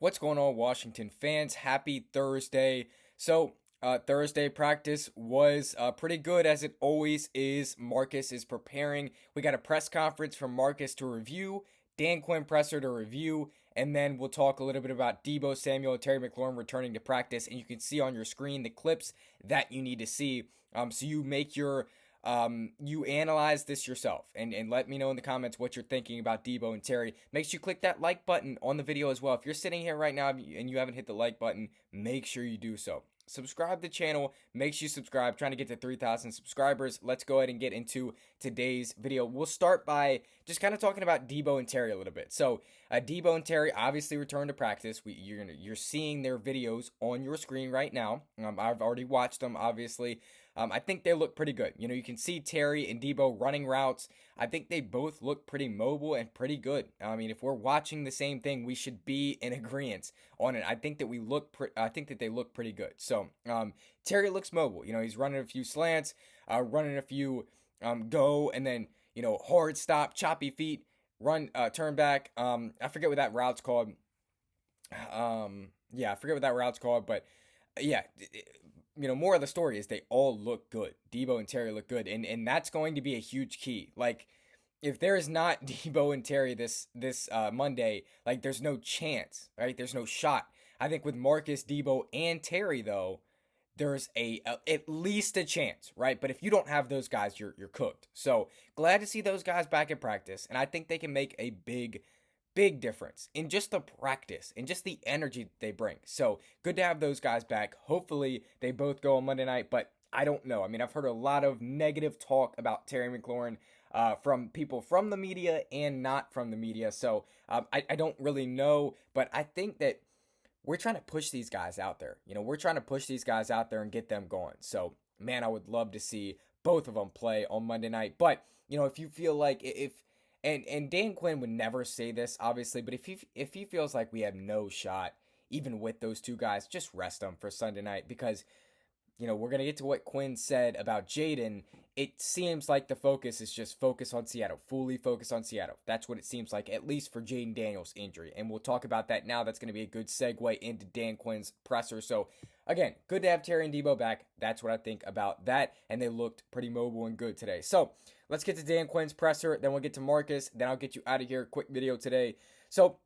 What's going on, Washington fans? Happy Thursday. Thursday practice was pretty good as it always is. Marcus is preparing. We got a press conference from Marcus to review, Dan Quinn presser to review, and then we'll talk a little bit about Deebo Samuel and Terry McLaurin returning to practice. And you can see on your screen the clips that you need to see. So you make your you analyze this yourself and let me know in the comments what you're thinking about Deebo and Terry. Make sure you click that like button on the video as well. If you're sitting here right now and you haven't hit the like button, make sure you do so. Subscribe to the channel. Make sure you subscribe. Trying to get to 3,000 subscribers. Let's go ahead and get into today's video. We'll start by just kind of talking about Deebo and Terry a little bit. Deebo and Terry obviously returned to practice. You're seeing their videos on your screen right now. I've already watched them, obviously. I think they look pretty good. You can see Terry and Deebo running routes. I think they both look pretty mobile and pretty good. I mean, if we're watching the same thing, we should be in agreement on it. I think that I think that they look pretty good. Terry looks mobile. He's running a few slants, running a few go, and then hard stop, choppy feet, run, turn back. I forget what that route's called. Yeah, I forget what that route's called, but yeah. More of the story is they all look good. Deebo and Terry look good, and that's going to be a huge key. Like, if there is not Deebo and Terry this Monday, like, there's no chance, right? There's no shot. I think with Marcus, Deebo, and Terry, though, there's at least a chance, right? But if you don't have those guys, you're cooked. So glad to see those guys back at practice, and I think they can make a big difference in just the practice and just the energy that they bring. So good to have those guys back. Hopefully they both go on Monday night, but I don't know. I mean, I've heard a lot of negative talk about Terry McLaurin from people from the media and not from the media. So I don't really know, but I think that we're trying to push these guys out there. We're trying to push these guys out there and get them going. So, man, I would love to see both of them play on Monday night. But, if you feel like and Dan Quinn would never say this, obviously, but if he feels like we have no shot, even with those two guys, just rest them for Sunday night because, we're going to get to what Quinn said about Jaden. It seems like the focus is just focus on Seattle, fully focus on Seattle. That's what it seems like, at least for Jaden Daniels' injury. And we'll talk about that now. That's going to be a good segue into Dan Quinn's presser. So, again, good to have Terry and Deebo back. That's what I think about that. And they looked pretty mobile and good today. So, let's get to Dan Quinn's presser. Then we'll get to Marcus. Then I'll get you out of here. Quick video today. So,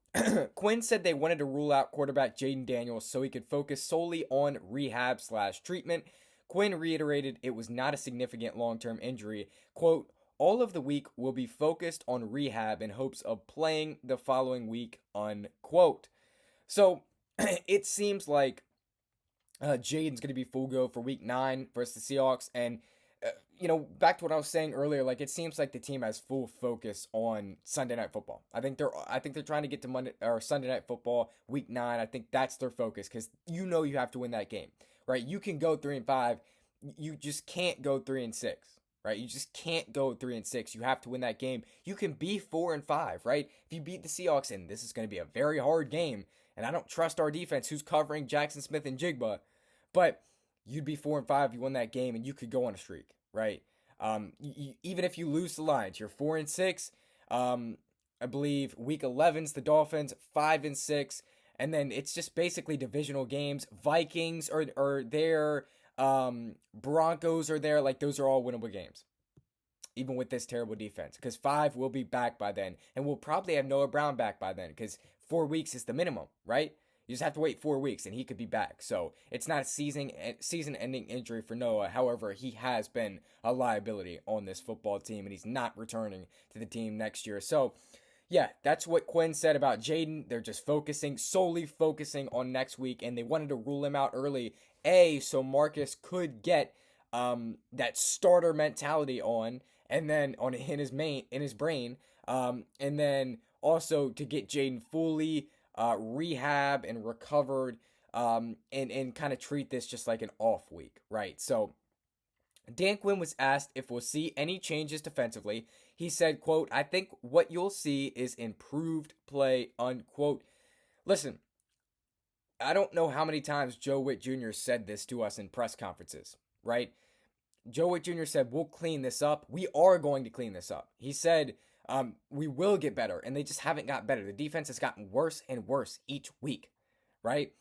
Quinn said they wanted to rule out quarterback Jaden Daniels so he could focus solely on rehab/treatment. Quinn reiterated it was not a significant long-term injury. Quote, all of the week will be focused on rehab in hopes of playing the following week, unquote. So, it seems like Jaden's going to be full go for week 9 versus the Seahawks. And, back to what I was saying earlier, like, it seems like the team has full focus on Sunday Night Football. I think they're trying to get to Monday or Sunday Night Football week 9. I think that's their focus because you have to win that game, right? You can go 3-5. You just can't go 3-6, right? You just can't go 3-6. You have to win that game. You can be 4-5, right? If you beat the Seahawks, and this is going to be a very hard game, and I don't trust our defense who's covering Jackson Smith and Jigba, but you'd be 4-5. You won that game, and you could go on a streak, right? Even if you lose the Lions, you're 4-6. I believe week 11's the Dolphins, 5-6, and then it's just basically divisional games. Vikings are there, Broncos are there. Like, those are all winnable games, even with this terrible defense, because 5 will be back by then, and we'll probably have Noah Brown back by then, because 4 weeks is the minimum, right? You just have to wait 4 weeks, and he could be back. So it's not a season-ending injury for Noah. However, he has been a liability on this football team, and he's not returning to the team next year. So, yeah, that's what Quinn said about Jaden. They're just solely focusing on next week, and they wanted to rule him out early, so Marcus could get that starter mentality on, and then in his brain, and then also to get Jaden fully rehab and recovered, and kind of treat this just like an off week, right? So Dan Quinn was asked if we'll see any changes defensively. He said, quote, I think what you'll see is improved play, unquote. Listen, I don't know how many times Joe Witt Jr. said this to us in press conferences, right? Joe Witt Jr. said, we'll clean this up. We are going to clean this up. He said, we will get better, and they just haven't got better. The defense has gotten worse and worse each week. right?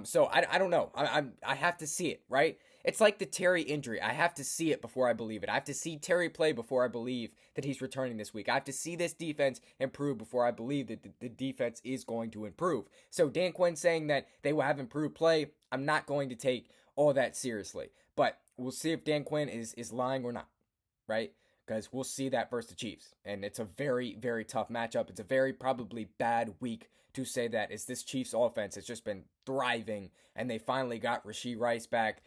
So I don't know. I have to see it, right? It's like the Terry injury. I have to see it before I believe it. I have to see Terry play before I believe that he's returning this week. I have to see this defense improve before I believe that the defense is going to improve. So Dan Quinn saying that they will have improved play, I'm not going to take all that seriously. But we'll see if Dan Quinn is lying or not, right? Because we'll see that versus the Chiefs. And it's a very, very tough matchup. It's a very probably bad week to say that is this Chiefs offense has just been thriving and they finally got Rashee Rice back.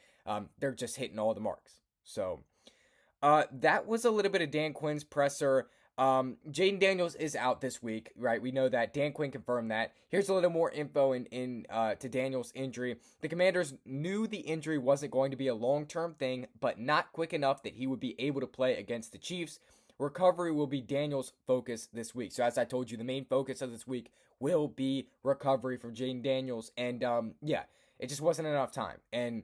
They're just hitting all the marks. So that was a little bit of Dan Quinn's presser. Jaden Daniels is out this week, right? We know that. Dan Quinn confirmed that. Here's a little more info to Daniels' injury. The Commanders knew the injury wasn't going to be a long-term thing, but not quick enough that he would be able to play against the Chiefs. Recovery will be Daniels' focus this week. So as I told you, the main focus of this week will be recovery from Jaden Daniels. And yeah, it just wasn't enough time. And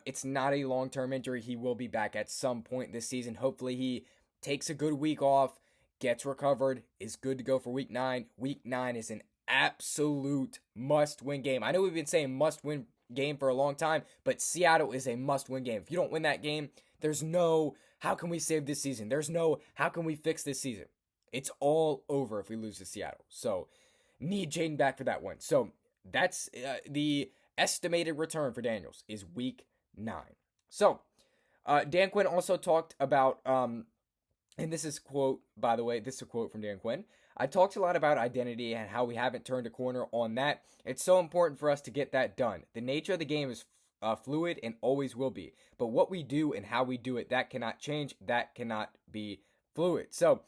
it's not a long-term injury. He will be back at some point this season. Hopefully he takes a good week off, gets recovered, is good to go for week 9. Week 9 is an absolute must-win game. I know we've been saying must-win game for a long time, but Seattle is a must-win game. If you don't win that game, there's no, how can we save this season? There's no, how can we fix this season? It's all over if we lose to Seattle. So, need Jaden back for that one. So, that's the estimated return for Daniels is week 9. So, Dan Quinn also talked about, and this is a quote, by the way, this is a quote from Dan Quinn. I talked a lot about identity and how we haven't turned a corner on that. It's so important for us to get that done. The nature of the game is fluid and always will be. But what we do and how we do it, that cannot change. That cannot be fluid. So,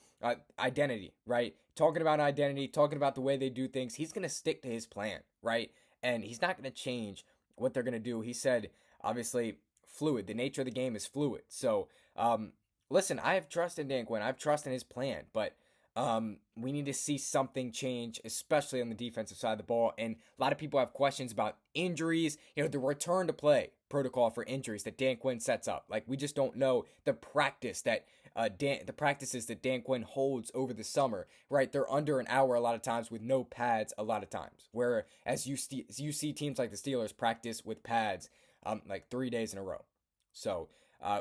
identity, right? Talking about identity, talking about the way they do things. He's going to stick to his plan, right? And he's not going to change what they're going to do. He said, obviously, fluid. The nature of the game is fluid. So, listen, I have trust in Dan Quinn. I have trust in his plan. But we need to see something change, especially on the defensive side of the ball. And a lot of people have questions about injuries. You know, the return to play protocol for injuries that Dan Quinn sets up. Like, we just don't know the practice that the practices that Dan Quinn holds over the summer, right? They're under an hour a lot of times with no pads a lot of times. Whereas you see teams like the Steelers practice with pads like 3 days in a row. So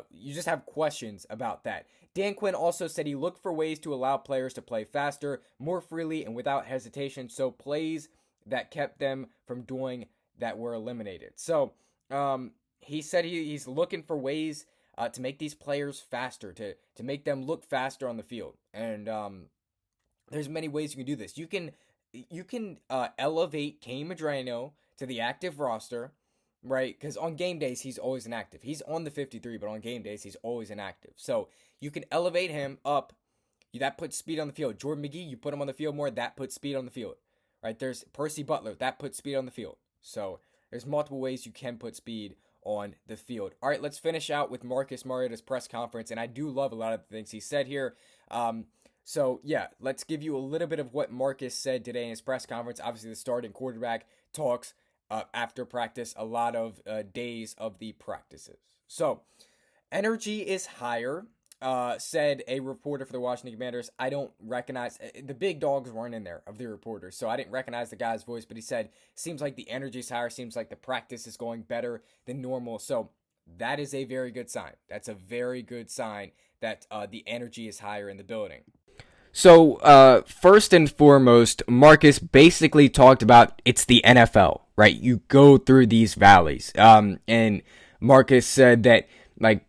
you just have questions about that. Dan Quinn also said he looked for ways to allow players to play faster, more freely, and without hesitation. So plays that kept them from doing that were eliminated. So he said he's looking for ways to make these players faster, to make them look faster on the field. And there's many ways you can do this. You can elevate Kenny Medrano to the active roster, right? Because on game days, he's always inactive. He's on the 53, but on game days, he's always inactive. So you can elevate him up. That puts speed on the field. Jordan McGee, you put him on the field more, that puts speed on the field, right? There's Percy Butler, that puts speed on the field. So there's multiple ways you can put speed on the field. All right, let's finish out with Marcus Mariota's press conference, and I do love a lot of the things he said here. So yeah, let's give you a little bit of what Marcus said today in his press conference. Obviously, the starting quarterback talks after practice, a lot of days of the practices. So, energy is higher, said a reporter for the Washington Commanders. I don't recognize, the big dogs weren't in there of the reporters, so I didn't recognize the guy's voice, but he said, seems like the energy is higher, seems like the practice is going better than normal. So, that is a very good sign. That's a very good sign that the energy is higher in the building. So, first and foremost, Marcus basically talked about it's the NFL, right? You go through these valleys. And Marcus said that, like,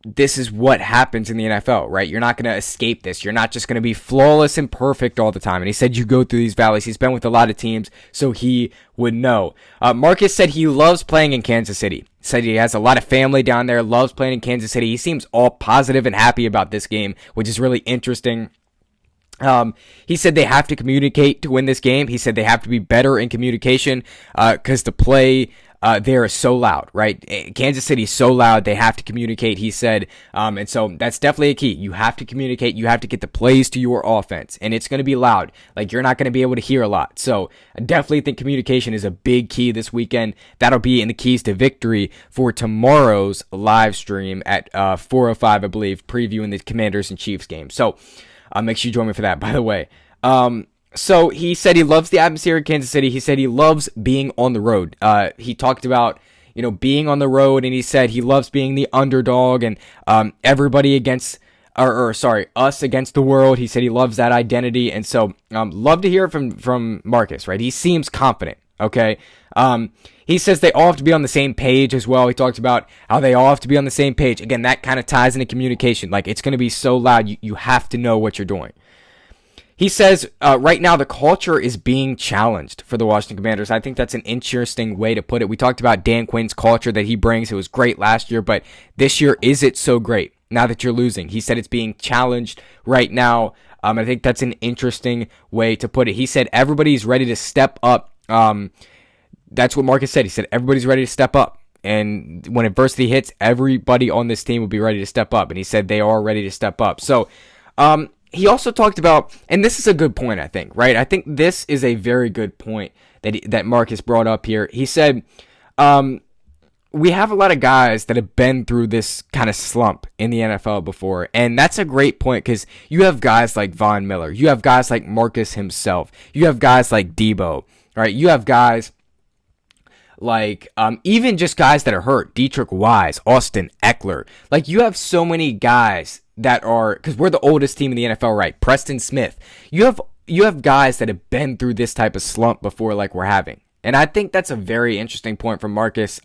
this is what happens in the NFL, right? You're not going to escape this. You're not just going to be flawless and perfect all the time. And he said you go through these valleys. He's been with a lot of teams, so he would know. Marcus said he loves playing in Kansas City. Said he has a lot of family down there, loves playing in Kansas City. He seems all positive and happy about this game, which is really interesting. He said they have to communicate to win this game. He said they have to be better in communication because the play there is so loud, right? Kansas City is so loud, they have to communicate, he said. And so that's definitely a key. You have to communicate. You have to get the plays to your offense, and it's going to be loud. Like, you're not going to be able to hear a lot. So I definitely think communication is a big key this weekend. That'll be in the keys to victory for tomorrow's live stream at 4:05, I believe, previewing the Commanders and Chiefs game. So make sure you join me for that, by the way. So he said he loves the atmosphere in Kansas City. He said he loves being on the road. He talked about being on the road, and he said he loves being the underdog and everybody against us against the world. He said he loves that identity, and so love to hear from Marcus. Right, he seems confident. Okay, he says they all have to be on the same page as well. He talked about how they all have to be on the same page. Again, that kind of ties into communication. Like, it's going to be so loud, you have to know what you're doing. He says right now the culture is being challenged for the Washington Commanders. I think that's an interesting way to put it. We talked about Dan Quinn's culture that he brings. It was great last year, but this year, is it so great now that you're losing? He said it's being challenged right now. I think that's an interesting way to put it. He said everybody's ready to step up. That's what Marcus said. He said everybody's ready to step up. And when adversity hits, everybody on this team will be ready to step up. And he said they are ready to step up. So, he also talked about, and this is a good point, I think, right? I think this is a very good point that Marcus brought up here. He said, we have a lot of guys that have been through this kind of slump in the NFL before, and that's a great point because you have guys like Von Miller. You have guys like Marcus himself. You have guys like Deebo, right? You have guys like even just guys that are hurt, Dietrich Wise, Austin Eckler. Like, you have so many guys that are, because we're the oldest team in the NFL, right? Preston Smith. You have guys that have been through this type of slump before, like we're having. And I think that's a very interesting point from Marcus.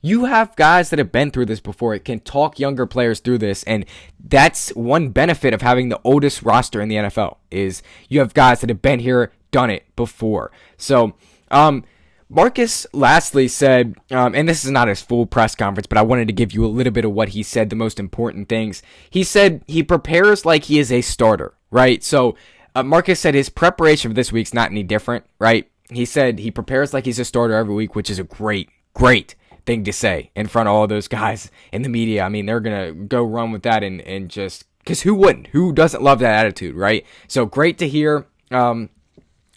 You have guys that have been through this before. It can talk younger players through this, and that's one benefit of having the oldest roster in the NFL is you have guys that have been here, done it before. So, Marcus lastly said, and this is not his full press conference, but I wanted to give you a little bit of what he said, the most important things. He said he prepares like he is a starter, right? So Marcus said his preparation for this week's not any different, right? He said he prepares like he's a starter every week, which is a great thing to say in front of all those guys in the media. I mean, they're going to go run with that and just, because who wouldn't? Who doesn't love that attitude, right? So great to hear.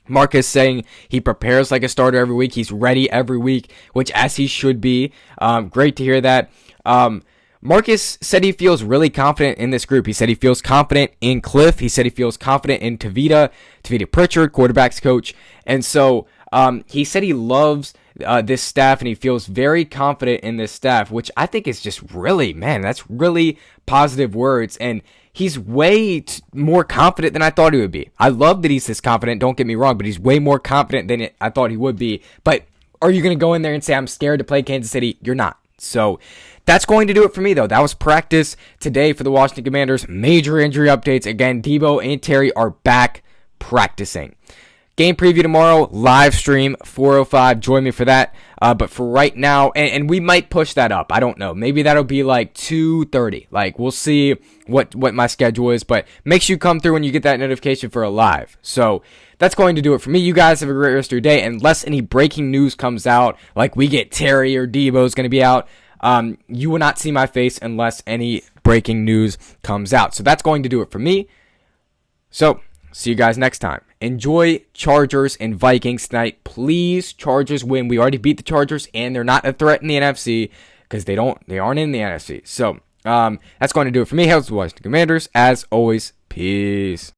Marcus saying he prepares like a starter every week. He's ready every week, which as he should be. Great to hear that. Marcus said he feels really confident in this group. He said he feels confident in Cliff. He said he feels confident in Tavita Pritchard, quarterback's coach. And so he said he loves this staff and he feels very confident in this staff, which I think is just really, man, that's really positive words. And he's way more confident than I thought he would be. I love that he's this confident, don't get me wrong, but he's way more confident than I thought he would be. But are you going to go in there and say, I'm scared to play Kansas City? You're not. So that's going to do it for me, though. That was practice today for the Washington Commanders. Major injury updates. Again, Deebo and Terry are back practicing. Game preview tomorrow, live stream, 4:05. Join me for that. But for right now, and we might push that up. I don't know. Maybe that'll be like 2:30. Like, we'll see what my schedule is. But make sure you come through when you get that notification for a live. So that's going to do it for me. You guys have a great rest of your day. Unless any breaking news comes out, like we get Terry or Deebo's going to be out, you will not see my face unless any breaking news comes out. So that's going to do it for me. So see you guys next time. Enjoy Chargers and Vikings tonight. Please, Chargers win. We already beat the Chargers, and they're not a threat in the NFC because they aren't in the NFC. So that's going to do it for me. How's the Washington Commanders? As always, peace.